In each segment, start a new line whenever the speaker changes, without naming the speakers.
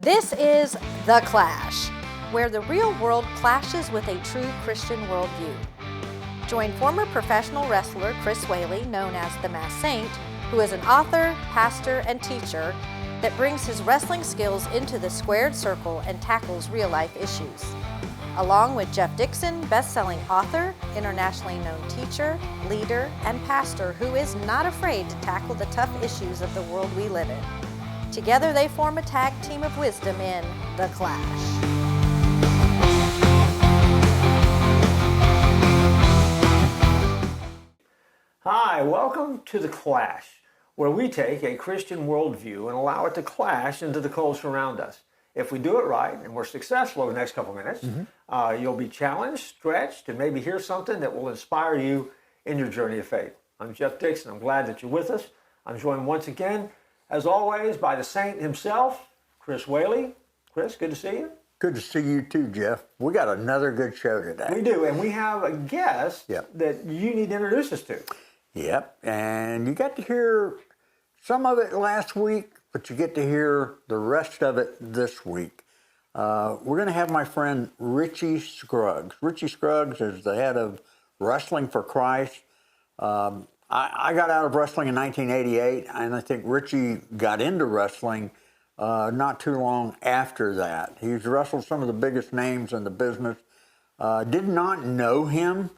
This is The Clash, where the real world clashes with a true Christian worldview. Join former professional wrestler Chris Whaley, known as the Masked Saint, who is an author, pastor, and teacher that brings his wrestling skills into the squared circle and tackles real-life issues. Along with Jeff Dixon, best-selling author, internationally known teacher, leader, and pastor who is not afraid to tackle the tough issues of the world we live in. Together they form a tag team of wisdom in The Clash.
Hi, welcome to The Clash, where we take a Christian worldview and allow it to clash into the culture around us. If we do it right and we're successful over the next couple minutes, you'll be challenged, stretched, and maybe hear something that will inspire you in your journey of faith. I'm Jeff Dixon. I'm glad that you're with us. I'm joined once again, as always, by the Saint himself, Chris Whaley. Chris, good to see you.
Good to see you too, Jeff. We got another good show today.
We do, and we have a guest that you need to introduce us to.
Yep, and you got to hear some of it last week, but you get to hear the rest of it this week. We're going to have my friend Richie Scruggs. Richie Scruggs is the head of Wrestling for Christ. I got out of wrestling in 1988, and I think Richie got into wrestling not too long after that. He's wrestled some of the biggest names in the business. Did not know him.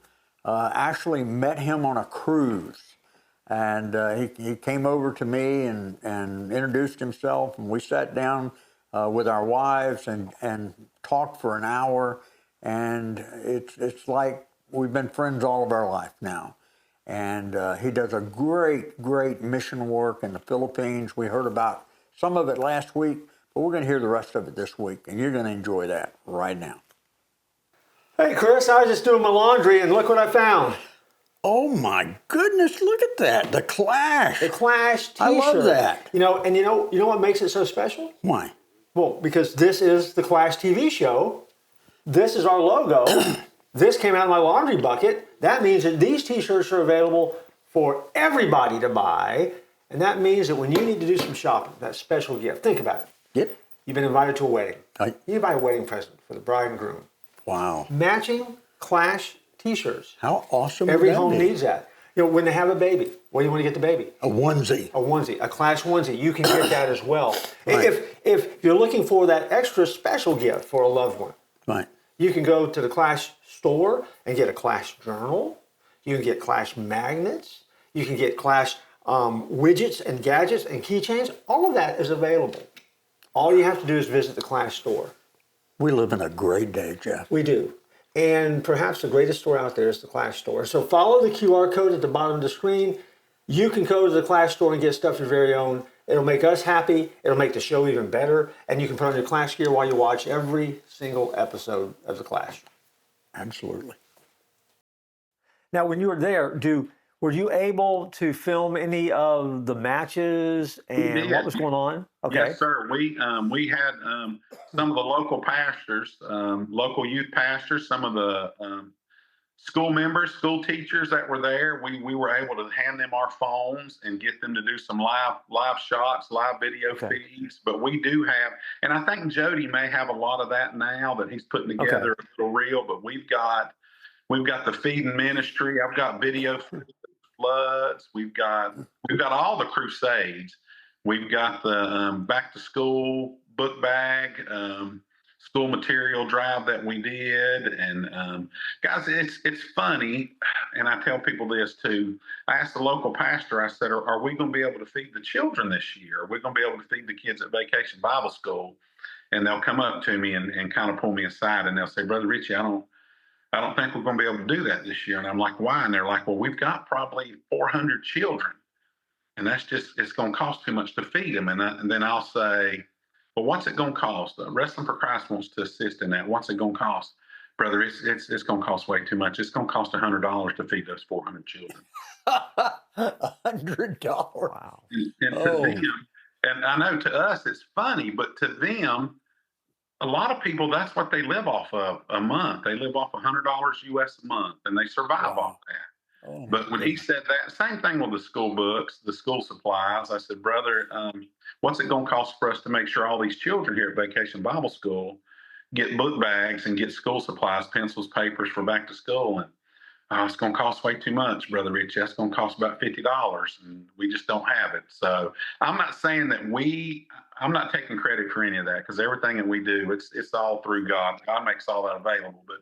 Actually met him on a cruise, and he came over to me and introduced himself, and we sat down with our wives and talked for an hour, and it's like we've been friends all of our life now. And he does a great mission work in the Philippines. We heard about some of it last week, but we're going to hear the rest of it this week, and you're going to enjoy that right now.
Hey, Chris, I was just doing my laundry, and look what I found.
Oh, my goodness, look at that. The Clash.
The Clash t-shirt.
I love that.
You know what makes it so special?
Why?
Well, because this is the Clash TV show. This is our logo. This came out of my laundry bucket. That means that these t-shirts are available for everybody to buy. And that means that when you need to do some shopping, that special gift, think about it.
Yep.
You've been invited to a wedding. You buy a wedding present for the bride and groom.
Wow.
Matching Clash t-shirts.
How awesome
Every
would that
home
be?
needs that. You know, when they have a baby, what do you want to get the baby?
A onesie.
A onesie, a Clash onesie. You can get that as well.
Right.
If you're looking for that extra special gift for a loved one,
Right.
you can go to the Clash store and get a Clash journal. You can get Clash magnets. You can get Clash widgets and gadgets and keychains. All of that is available. All you have to do is visit the Clash store.
We live in a great day, Jeff.
We do. And perhaps the greatest store out there is the Clash store. So follow the QR code at the bottom of the screen. You can go to the Clash store and get stuff your very own. It'll make us happy. It'll make the show even better. And you can put on your Clash gear while you watch every single episode of the Clash.
Absolutely.
Now, when you were there, were you able to film any of the matches and what was going on? Okay.
Yes, sir. We had some of the local pastors, local youth pastors, some of the school members, school teachers that were there. We were able to hand them our phones and get them to do some live shots, live video feeds. But we do have, and I think Jody may have a lot of that now that he's putting together a little reel. But we've got the feeding ministry. I've got video floods. We've got all the crusades. We've got the back to school book bag, school material drive that we did. And guys, it's funny. And I tell people this too. I asked the local pastor, I said, are we going to be able to feed the children this year? Are we going to be able to feed the kids at Vacation Bible School? And they'll come up to me and kind of pull me aside and they'll say, Brother Richie, I don't think we're going to be able to do that this year. And I'm like, why? And they're like, well, we've got probably 400 children. And it's going to cost too much to feed them. And then I'll say, well, what's it going to cost? Wrestling for Christ wants to assist in that. What's it going to cost? Brother, it's going to cost way too much. It's going to cost $100 to feed those 400 children.
$100.
Wow.
And to them, and I know to us it's funny, but to them, a lot of people, that's what they live off of a month. They live off $100 US a month, and they survive off that.
Oh,
but when he said that, same thing with the school books, the school supplies. I said, brother, what's it going to cost for us to make sure all these children here at Vacation Bible School get book bags and get school supplies, pencils, papers for back to school? And it's going to cost way too much, Brother Rich. That's going to cost about $50, and we just don't have it. So I'm not saying that I'm not taking credit for any of that, because everything that we do, it's all through God. God makes all that available. But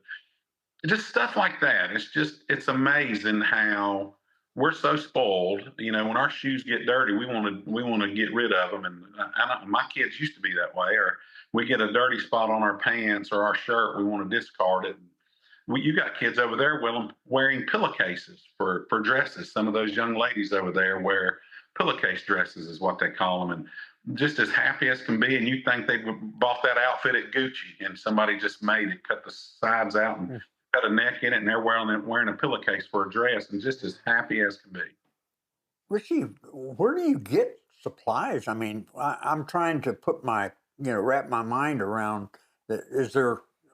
just stuff like that. It's amazing how we're so spoiled. When our shoes get dirty, we want to get rid of them. And my kids used to be that way. Or we get a dirty spot on our pants or our shirt, we want to discard it. You got kids over there wearing pillowcases for dresses. Some of those young ladies over there wear pillowcase dresses, is what they call them, and just as happy as can be. And you think they bought that outfit at Gucci, and somebody just made it, cut the sides out and cut a neck in it, and they're wearing a pillowcase for a dress, and just as happy as can be.
Richie, where do you get supplies? I mean, I'm trying to put wrap my mind around that.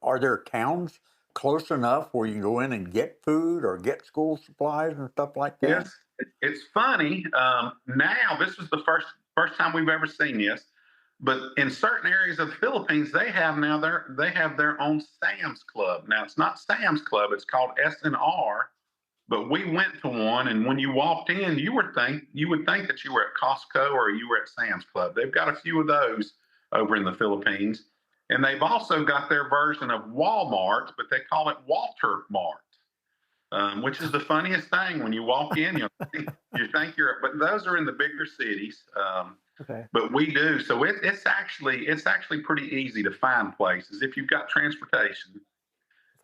Are there towns close enough where you can go in and get food or get school supplies and stuff like that?
Yes, it's funny. Now, this was the first time we've ever seen this, but in certain areas of the Philippines, they have their own Sam's Club. Now, it's not Sam's Club; it's called S&R. But we went to one, and when you walked in, you would think that you were at Costco or you were at Sam's Club. They've got a few of those over in the Philippines. And they've also got their version of Walmart, but they call it Walter Mart, which is the funniest thing. When you walk in, you think but those are in the bigger cities.
Okay.
But we do. So it's actually pretty easy to find places if you've got transportation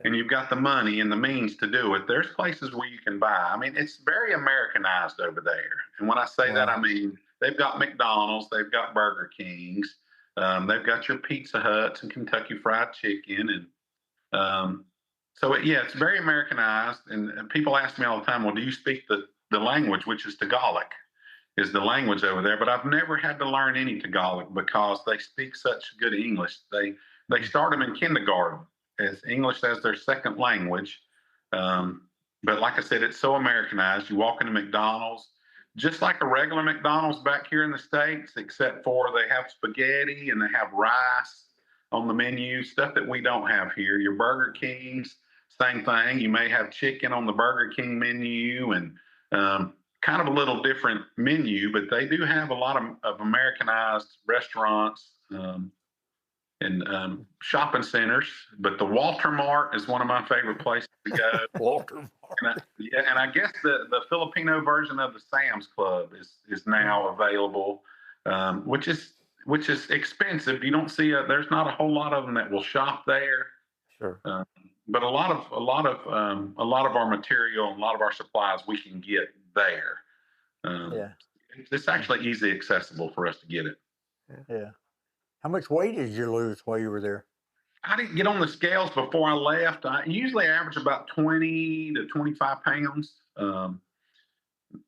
and you've got the money and the means to do it. There's places where you can buy. I mean, it's very Americanized over there. And when I say that, I mean, they've got McDonald's, they've got Burger Kings. They've got your Pizza Huts and Kentucky Fried Chicken. And it's very Americanized. And people ask me all the time, well, do you speak the language, which is Tagalog, is the language over there? But I've never had to learn any Tagalog because they speak such good English. They start them in kindergarten as English as their second language. But like I said, it's so Americanized. You walk into McDonald's, just like a regular McDonald's back here in the States, except for they have spaghetti and they have rice on the menu, stuff that we don't have here. Your Burger Kings, same thing. You may have chicken on the Burger King menu, and kind of a little different menu, but they do have a lot of Americanized restaurants and shopping centers. But the Walter Mart is one of my favorite places to go.
Walter Mart.
And I guess the Filipino version of the Sam's Club is now available, which is expensive. You don't see there's not a whole lot of them that will shop there.
Sure.
But a lot of our material and a lot of our supplies we can get there. It's actually easily accessible for us to get it.
Yeah. How much weight did you lose while you were there?
I didn't get on the scales before I left. I usually average about 20 to 25 pounds.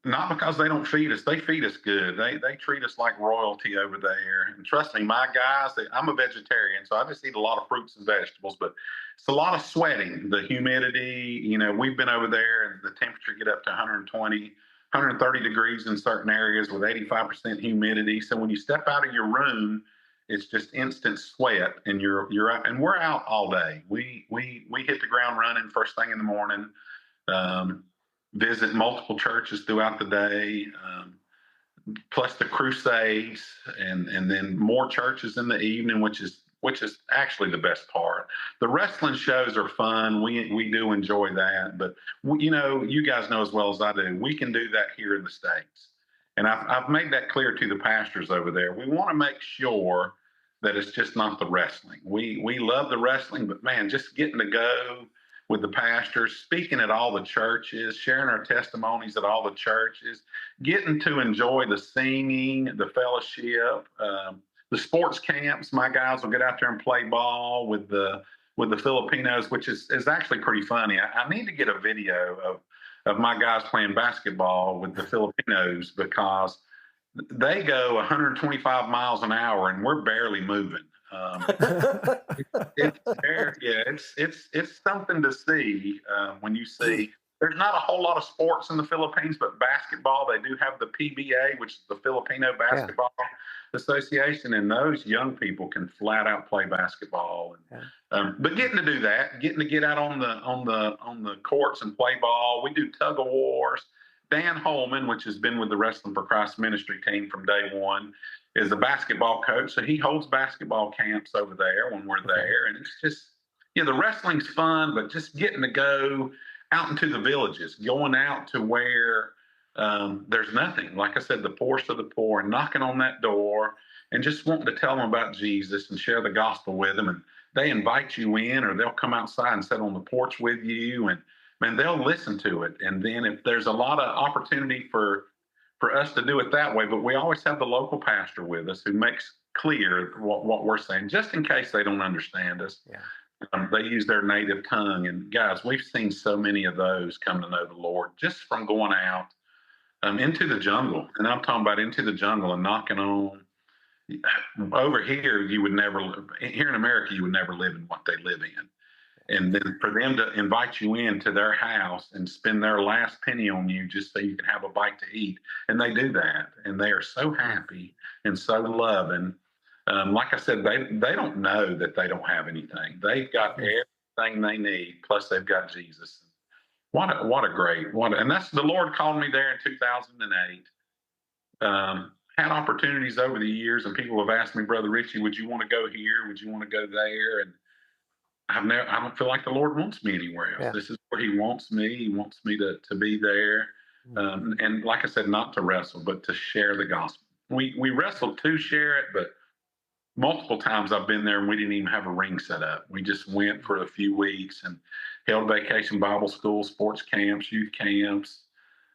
Not because they don't feed us. They feed us good. They treat us like royalty over there. And trust me, my guys, I'm a vegetarian, so I just eat a lot of fruits and vegetables, but it's a lot of sweating, the humidity. We've been over there and the temperature get up to 120, 130 degrees in certain areas with 85% humidity. So when you step out of your room, it's just instant sweat, and you're out, and we're out all day. We hit the ground running first thing in the morning. Visit multiple churches throughout the day, plus the crusades, and then more churches in the evening, which is actually the best part. The wrestling shows are fun. We do enjoy that, but you guys know as well as I do, we can do that here in the States. And I've made that clear to the pastors over there. We want to make sure that it's just not the wrestling. We love the wrestling, but man, just getting to go with the pastors, speaking at all the churches, sharing our testimonies at all the churches, getting to enjoy the singing, the fellowship, the sports camps. My guys will get out there and play ball with the Filipinos, which is actually pretty funny. I need to get a video of my guys playing basketball with the Filipinos, because they go 125 miles an hour and we're barely moving. It's something to see when you see. There's not a whole lot of sports in the Philippines, but basketball, they do have the PBA, which is the Filipino Basketball association, and those young people can flat out play basketball. And, but getting to do that, getting to get out on the courts and play ball. We do tug of wars. Dan Holman, which has been with the Wrestling for Christ ministry team from day one, is a basketball coach. So he holds basketball camps over there when we're there. And it's just, the wrestling's fun, but just getting to go out into the villages, going out to where there's nothing. Like I said, the poorest of the poor, and knocking on that door and just wanting to tell them about Jesus and share the gospel with them. And they invite you in, or they'll come outside and sit on the porch with you, and man, they'll listen to it. And then if there's a lot of opportunity for us to do it that way, but we always have the local pastor with us who makes clear what we're saying, just in case they don't understand us. They use their native tongue. And guys, we've seen so many of those come to know the Lord just from going out into the jungle. And I'm talking about into the jungle and knocking on. Over here, you would never, here in America, you would never live in what they live in. And then for them to invite you into their house and spend their last penny on you just so you can have a bite to eat. And they do that. And they are so happy and so loving. Like I said, they don't know that they don't have anything. They've got everything they need, plus they've got Jesus. And that's, the Lord called me there in 2008. Had opportunities over the years, and people have asked me, Brother Richie, would you want to go here? Would you want to go there? And I don't feel like the Lord wants me anywhere else. This is where He wants me. He wants me to be there. And like I said, not to wrestle, but to share the gospel. We wrestled to share it, but multiple times I've been there and we didn't even have a ring set up. We just went for a few weeks and held vacation Bible school, sports camps, youth camps,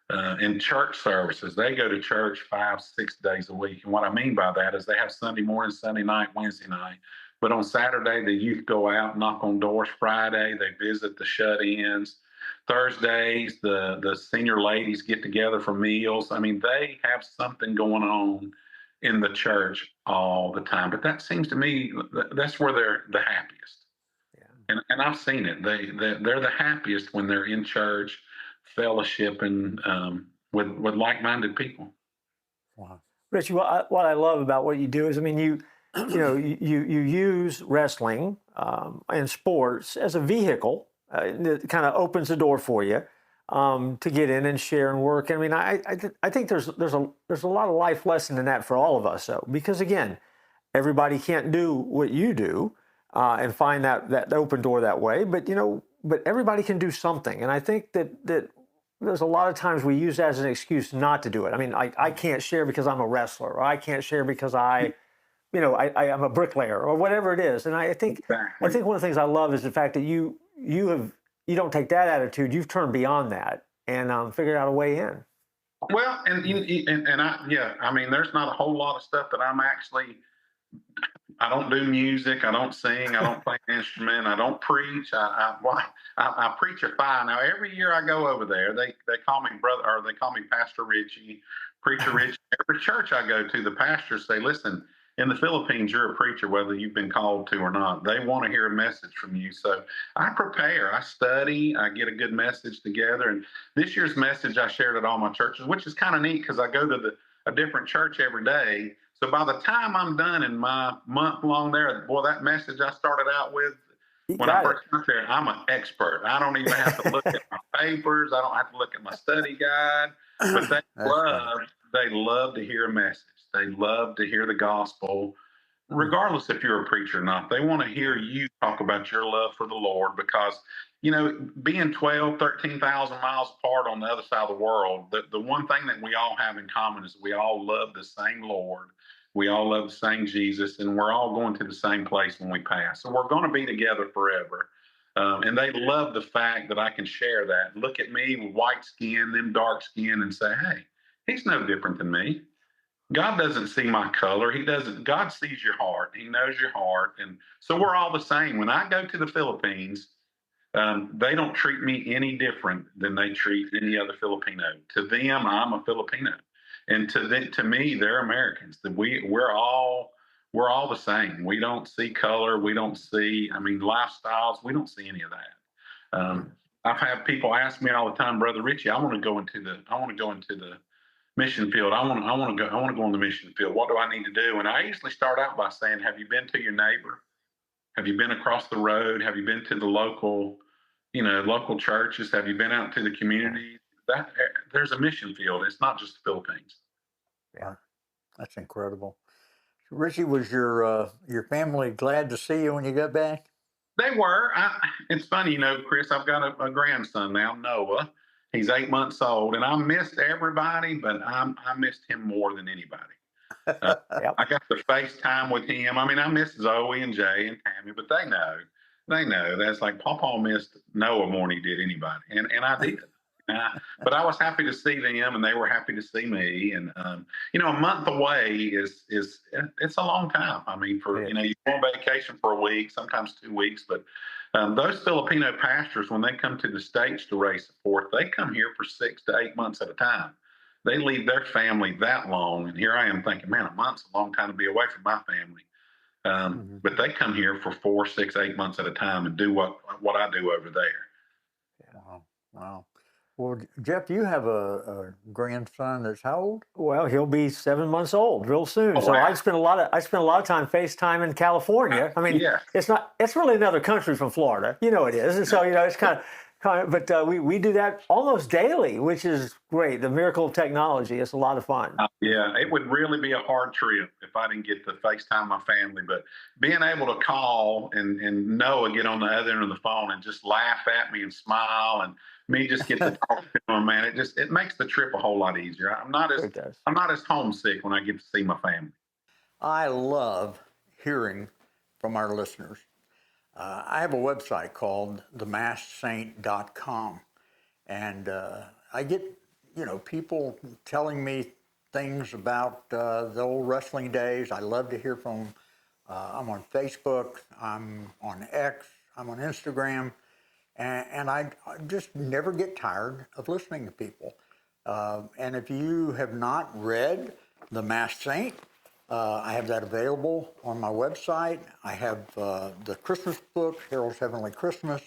and church services. They go to church 5-6 days a week. And what I mean by that is they have Sunday morning, Sunday night, Wednesday night. But on Saturday, the youth go out, knock on doors. Friday, they visit the shut-ins. Thursdays, the senior ladies get together for meals. I mean, they have something going on in the church all the time. But that seems to me, that's where they're the happiest. And I've seen it. They're the happiest when they're in church, fellowshipping with like-minded people.
Wow, Richie, what I love about what you do is, I mean, you use wrestling and sports as a vehicle that kind of opens the door for you to get in and share and work. I mean, I think there's a lot of life lesson in that for all of us, though, because again, everybody can't do what you do and find that open door that way, but everybody can do something. And I think that there's a lot of times we use that as an excuse not to do it. I mean, I can't share because I'm a wrestler, or I can't share because I'm a bricklayer, or whatever it is. And I think one of the things I love is the fact that you don't take that attitude. You've turned beyond that and figured out a way in.
Well, I mean, there's not a whole lot of stuff that I don't do music. I don't sing. I don't play an instrument. I don't preach. I preach a fire. Now, every year I go over there, they call me brother, or they call me Pastor Richie, Preacher Richie. Every church I go to, the pastors say, listen, in the Philippines, you're a preacher, whether you've been called to or not. They want to hear a message from you. So I prepare, I study, I get a good message together. And this year's message I shared at all my churches, which is kind of neat because I go to a different church every day. So by the time I'm done in my month long there, boy, that message I started out with when I first got there, I'm an expert. I don't even have to look at my papers. I don't have to look at my study guide. But they love to hear a message. They love to hear the gospel, regardless if you're a preacher or not. They want to hear you talk about your love for the Lord because, being 13,000 miles apart on the other side of the world, the one thing that we all have in common is we all love the same Lord. We all love the same Jesus, and we're all going to the same place when we pass. So we're going to be together forever. And they love the fact that I can share that. Look at me with white skin, them dark skin, and say, hey, he's no different than me. God doesn't see my color. God sees your heart. He knows your heart. And so we're all the same. When I go to the Philippines, they don't treat me any different than they treat any other Filipino. To them, I'm a Filipino. And to me, they're Americans. We're all the same. We don't see color. We don't see, lifestyles. We don't see any of that. I've had people ask me all the time, Brother Richie, I want to go into the mission field. I want to go on the mission field. What do I need to do? And I usually start out by saying, have you been to your neighbor? Have you been across the road? Have you been to the local churches? Have you been out to the community? There's a mission field. It's not just the Philippines.
Yeah, that's incredible. Richie, was your family glad to see you when you got back?
They were. It's funny, Chris, I've got a grandson now, Noah. He's 8 months old, and I missed everybody, but I missed him more than anybody.
Yep.
I got to FaceTime with him. I mean, I missed Zoe and Jay and Tammy, but they know. They know. That's like Pawpaw missed Noah more than he did anybody, and I did. But I was happy to see them, and they were happy to see me. And a month away is it's a long time. I mean, you go on vacation for a week, sometimes 2 weeks. But those Filipino pastors, when they come to the States to raise support, they come here for 6 to 8 months at a time. They leave their family that long, and here I am thinking, man, a month's a long time to be away from my family. But they come here for 4, 6, 8 months at a time and do what I do over there.
Yeah. Wow. Well, Jeff, you have a grandson that's how old?
Well, he'll be 7 months old real soon.
Oh,
so
wow.
I spent a lot of time FaceTime in California. I mean, it's really another country from Florida. It is. And so, it's but we do that almost daily, which is great. The miracle of technology. It's a lot of fun.
Yeah, it would really be a hard trip if I didn't get to FaceTime my family. But being able to call and Noah get on the other end of the phone and just laugh at me and smile, and me just get to talk to him, man, it makes the trip a whole lot easier. I'm not as homesick when I get to see my family.
I love hearing from our listeners. I have a website called themasksaint.com, and I get people telling me things about the old wrestling days. I love to hear from them. I'm on Facebook, I'm on X, I'm on Instagram, and I just never get tired of listening to people. And if you have not read The Masked Saint, I have that available on my website. I have the Christmas book, Harold's Heavenly Christmas.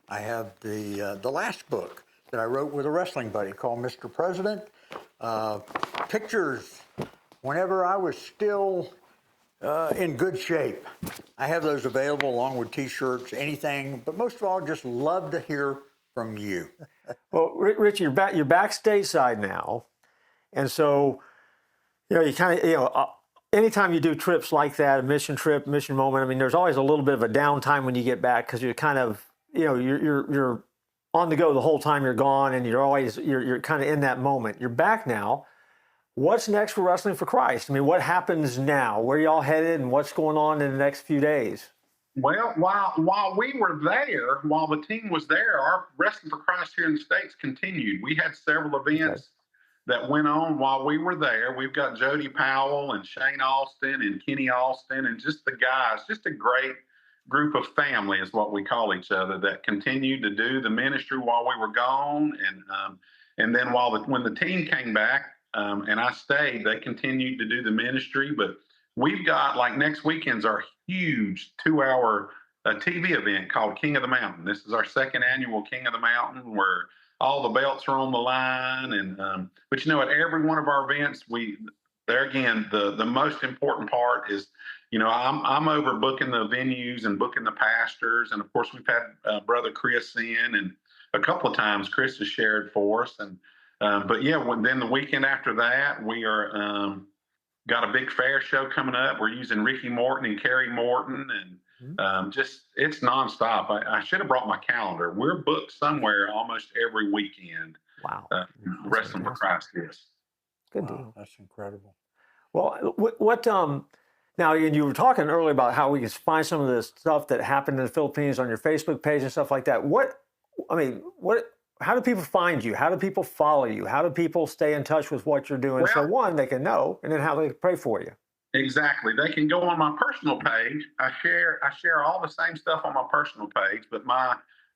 I have the last book that I wrote with a wrestling buddy called Mr. President. Pictures whenever I was still in good shape. I have those available along with T-shirts, anything. But most of all, just love to hear from you.
Well, Richie, you're back stateside now, and so you kind of anytime you do trips like that, a mission trip, mission moment, I mean, there's always a little bit of a downtime when you get back because you're kind of, you're on the go the whole time you're gone, and you're kind of in that moment. You're back now. What's next for Wrestling for Christ? I mean, what happens now? Where are y'all headed, and what's going on in the next few days?
Well, while we were there, while the team was there, our Wrestling for Christ here in the States continued. We had several events that went on while we were there. We've got Jody Powell and Shane Austin and Kenny Austin and just the guys, just a great group of family is what we call each other, that continued to do the ministry while we were gone. And then when the team came back and I stayed, they continued to do the ministry. But we've got, like, next weekend's our huge 2-hour TV event called King of the Mountain. This is our second annual King of the Mountain, where all the belts are on the line. And but at every one of our events, the most important part is, I'm over booking the venues and booking the pastors. And of course, we've had Brother Chris in, and a couple of times Chris has shared for us. And then the weekend after that, we are got a big fair show coming up. We're using Ricky Morton and Kerry Morton, and it's nonstop. I should have brought my calendar. We're booked somewhere almost every weekend.
Wow.
Wrestling for Christ is.
Good deal.
That's incredible.
Well, what now, you were talking earlier about how we can find some of the stuff that happened in the Philippines on your Facebook page and stuff like that. How do people find you? How do people follow you? How do people stay in touch with what you're doing? So one, they can know, and then how they can pray for you.
Exactly. They can go on my personal page. I share all the same stuff on my personal page, but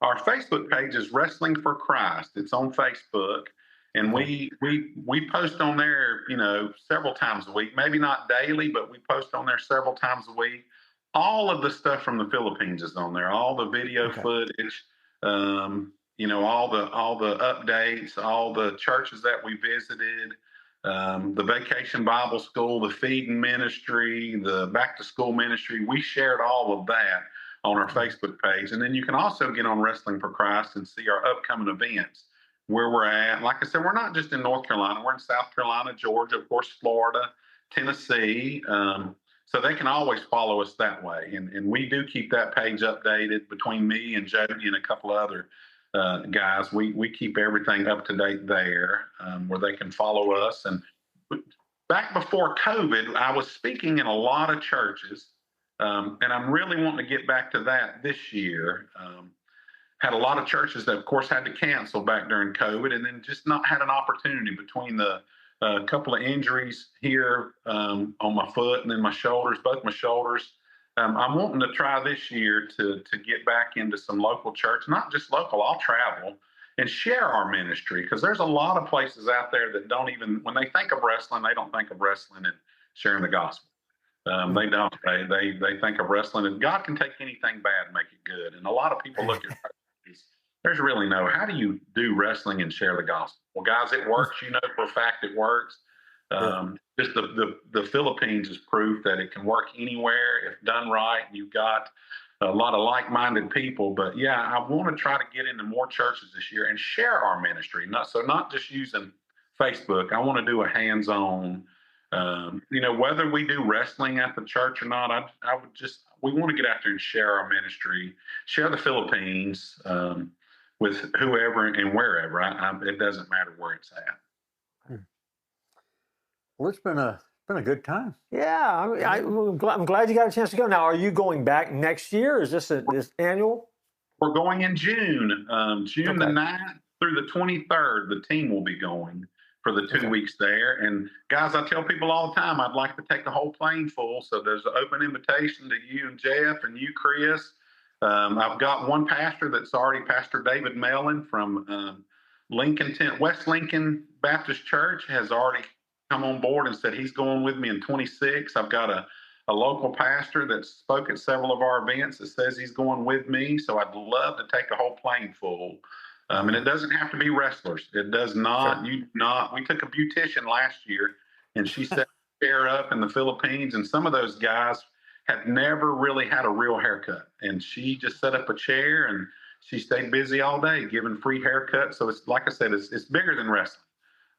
our Facebook page is Wrestling for Christ. It's on Facebook, and we post on there, several times a week. Maybe not daily, but we post on there several times a week. All of the stuff from the Philippines is on there. All the video footage, all the updates, all the churches that we visited. the Vacation Bible School, the feeding ministry, the back to school ministry. We shared all of that on our Facebook page. And then you can also get on Wrestling for Christ and see our upcoming events, where we're at. Like I said, we're not just in North Carolina, we're in South Carolina, Georgia, of course, Florida, Tennessee. So they can always follow us that way. And we do keep that page updated between me and Jody and a couple of other guys. We keep everything up to date there, where they can follow us. And back before COVID, I was speaking in a lot of churches, and I'm really wanting to get back to that this year. Had a lot of churches that, of course, had to cancel back during COVID, and then just not had an opportunity between the couple of injuries here on my foot and then my shoulders, both my shoulders. I'm wanting to try this year to get back into some local church, not just local. I'll travel and share our ministry, because there's a lot of places out there that don't even, when they think of wrestling, they don't think of wrestling and sharing the gospel. They don't. They think of wrestling, and God can take anything bad and make it good. And a lot of people look at there's really no, how do you do wrestling and share the gospel? Well, guys, it works. You know for a fact it works. Just the Philippines is proof that it can work anywhere if done right. You've got a lot of like-minded people. But yeah, I want to try to get into more churches this year and share our ministry. Not just using Facebook. I want to do a hands-on. Whether we do wrestling at the church or not, we want to get out there and share our ministry, share the Philippines with whoever and wherever. It doesn't matter where it's at.
Well, it's been a good time.
Yeah, I'm glad you got a chance to go. Now, are you going back next year? Is this annual?
We're going in June. June the 9th through the 23rd, the team will be going for the 2 weeks there. And guys, I tell people all the time, I'd like to take the whole plane full. So there's an open invitation to you and Jeff and you, Chris. I've got one pastor that's already, Pastor David Mellon from West Lincoln Baptist Church, has already come on board and said he's going with me in 26. I've got a local pastor that spoke at several of our events that says he's going with me. So I'd love to take a whole plane full. And it doesn't have to be wrestlers. It does not. Sure. We took a beautician last year, and she set a chair up in the Philippines, and some of those guys had never really had a real haircut. And she just set up a chair, and she stayed busy all day giving free haircuts. So it's, like I said, it's bigger than wrestling.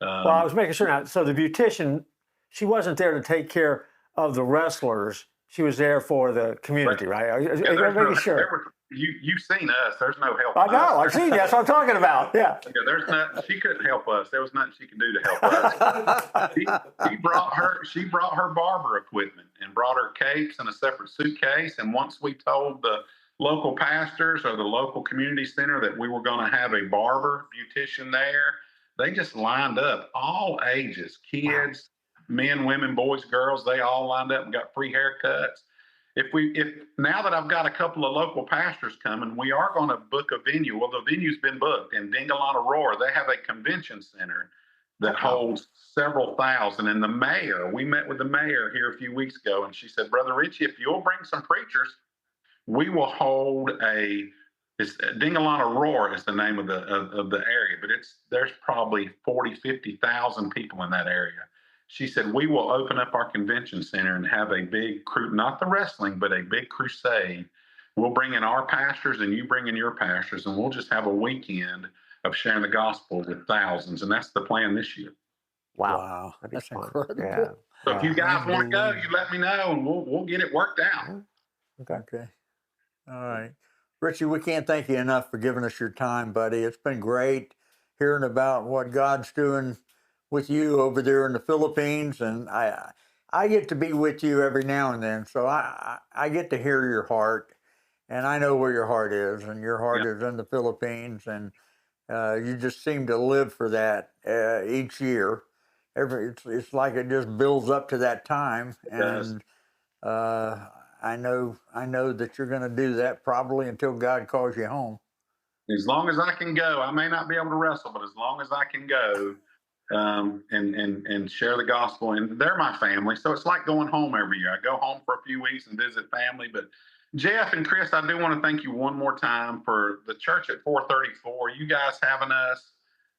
Well, I was making sure now. So the beautician, she wasn't there to take care of the wrestlers. She was there for the community, right? Are you making sure?
You've seen us. There's no help.
I know. I've seen you. That's what I'm talking about. Yeah.
There's nothing. She couldn't help us. There was nothing she could do to help us. She brought her barber equipment and brought her capes in a separate suitcase. And once we told the local pastors or the local community center that we were going to have a barber beautician there, they just lined up, all ages, kids, men, women, boys, girls. They all lined up and got free haircuts. If now that I've got a couple of local pastors coming, we are going to book a venue. Well, the venue's been booked in Dingalon, Aurora. They have a convention center that holds several thousand. And the mayor, we met with the mayor here a few weeks ago, and she said, Brother Richie, if you'll bring some preachers, we will hold Dingalon, Aurora is the name of the area, but there's probably 40, 50,000 people in that area. She said, we will open up our convention center and have a big not the wrestling, but a big crusade. We'll bring in our pastors and you bring in your pastors, and we'll just have a weekend of sharing the gospel with thousands. And that's the plan this year.
Wow.
That's incredible.
Yeah.
So if you guys want to go, you let me know and we'll get it worked out.
Okay. All right. Richie, we can't thank you enough for giving us your time, buddy. It's been great hearing about what God's doing with you over there in the Philippines, and I get to be with you every now and then, so I get to hear your heart, and I know where your heart is, and your heart is in the Philippines, and you just seem to live for that each year. It's like it just builds up to that time, and I know that you're going to do that probably until God calls you home.
As long as I can go, I may not be able to wrestle, but as long as I can go. And share the gospel, and they're my family, so it's like going home every year. I go home for a few weeks and visit family. But Jeff and Chris, I do want to thank you one more time for the church at 434. You guys having us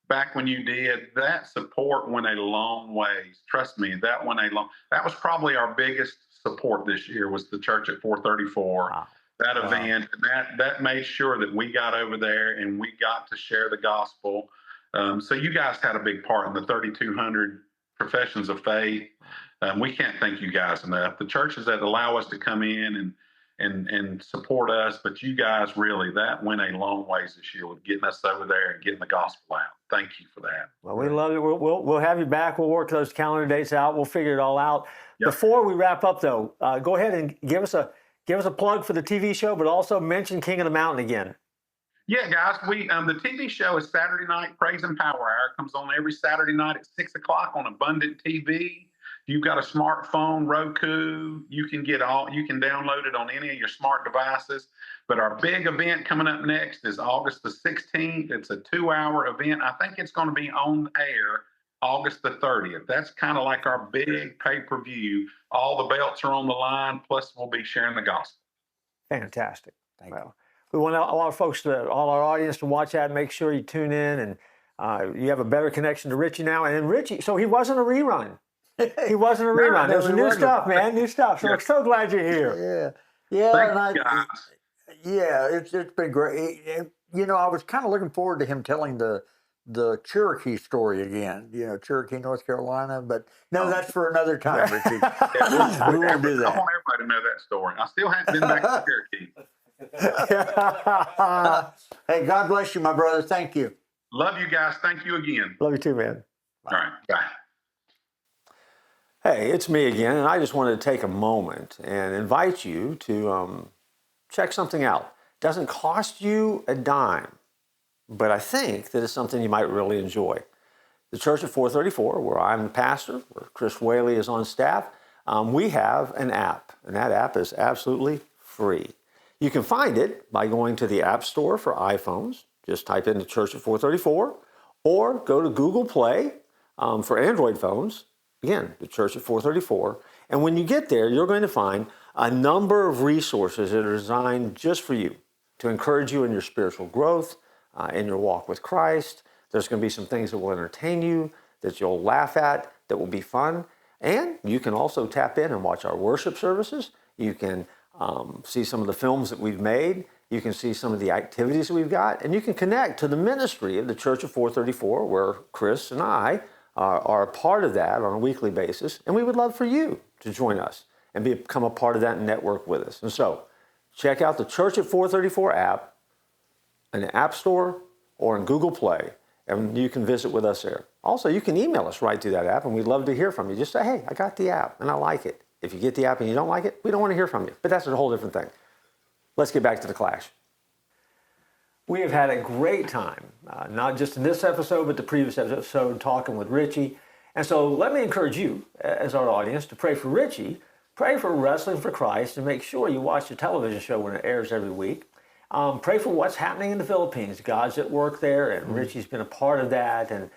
back when you did, that support went a long ways. Trust me, that was probably our biggest support this year was the church at 434.
Wow.
That event, and that made sure that we got over there and we got to share the gospel. So you guys had a big part in the 3,200 professions of faith. We can't thank you guys enough. The churches that allow us to come in and support us, but you guys really, that went a long ways this year with getting us over there and getting the gospel out. Thank you for that.
Well, we love it. We'll have you back. We'll work those calendar dates out. We'll figure it all out. Yep. Before we wrap up, though, go ahead and give us a plug for the TV show, but also mention King of the Mountain again.
Yeah, guys, the TV show is Saturday Night Praise and Power Hour. It comes on every Saturday night at 6 o'clock on Abundant TV. If you've got a smartphone, Roku, you can download it on any of your smart devices. But our big event coming up next is August the 16th. It's a 2-hour event. I think it's going to be on air August the 30th. That's kind of like our big pay-per-view. All the belts are on the line, plus we'll be sharing the gospel.
Fantastic. Thank you. We want all our folks, all our audience to watch that and make sure you tune in and you have a better connection to Richie now. And then Richie, so he wasn't a rerun. He wasn't a rerun. There was new stuff, man. New stuff. So we're so glad you're here.
Yeah. It's been great. I was kind of looking forward to him telling the Cherokee story again. Cherokee, North Carolina. But no, that's for another time, Richie. We won't do that.
I want everybody to know that story. I still haven't been back to Cherokee.
Hey, God bless you, my brother. Thank you.
Love you guys. Thank you again.
Love you too, man.
All right. Bye.
Hey, it's me again, and I just wanted to take a moment and invite you to check something out. It doesn't cost you a dime, but I think that it's something you might really enjoy. The Church at 434, where I'm the pastor, where Chris Whaley is on staff, we have an app, and that app is absolutely free. You can find it by going to the App Store for iPhones. Just type in the Church at 434, or go to Google Play for Android phones. Again, the Church at 434. And when you get there, you're going to find a number of resources that are designed just for you to encourage you in your spiritual growth, in your walk with Christ. There's going to be some things that will entertain you, that you'll laugh at, that will be fun. And you can also tap in and watch our worship services. You can see some of the films that we've made. You can see some of the activities that we've got. And you can connect to the ministry of the Church of 434, where Chris and I are a part of that on a weekly basis. And we would love for you to join us and become a part of that network with us. And so check out the Church at 434 app in the App Store or in Google Play, and you can visit with us there. Also, you can email us right through that app, and we'd love to hear from you. Just say, hey, I got the app, and I like it. If you get the app and you don't like it, we don't want to hear from you. But that's a whole different thing. Let's get back to the Clash. We have had a great time, not just in this episode, but the previous episode, talking with Richie. And so let me encourage you, as our audience, to pray for Richie, pray for Wrestling for Christ, and make sure you watch the television show when it airs every week. Pray for what's happening in the Philippines. God's at work there, and Richie's been a part of that, and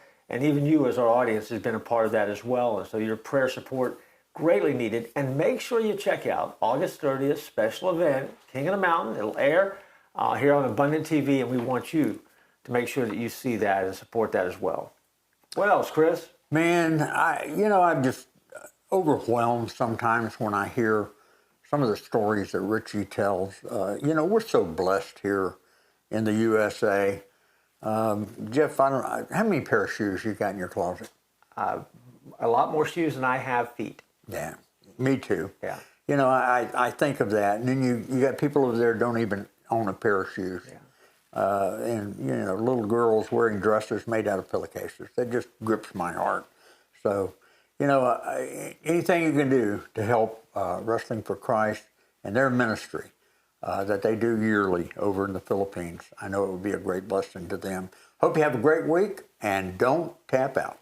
even you, as our audience, has been a part of that as well. And so your prayer support greatly needed. And make sure you check out August 30th special event, King of the Mountain. It'll air here on Abundant TV, and we want you to make sure that you see that and support that as well. What else, Chris?
Man, I'm just overwhelmed sometimes when I hear some of the stories that Richie tells. We're so blessed here in the USA. Jeff, how many pair of shoes you got in your closet?
A lot more shoes than I have feet.
Yeah, me too.
Yeah.
I think of that, and then you got people over there don't even own a pair of shoes.
Yeah.
And little girls wearing dresses made out of pillowcases. That just grips my heart. So, anything you can do to help Wrestling for Christ and their ministry that they do yearly over in the Philippines, I know it would be a great blessing to them. Hope you have a great week, and don't tap out.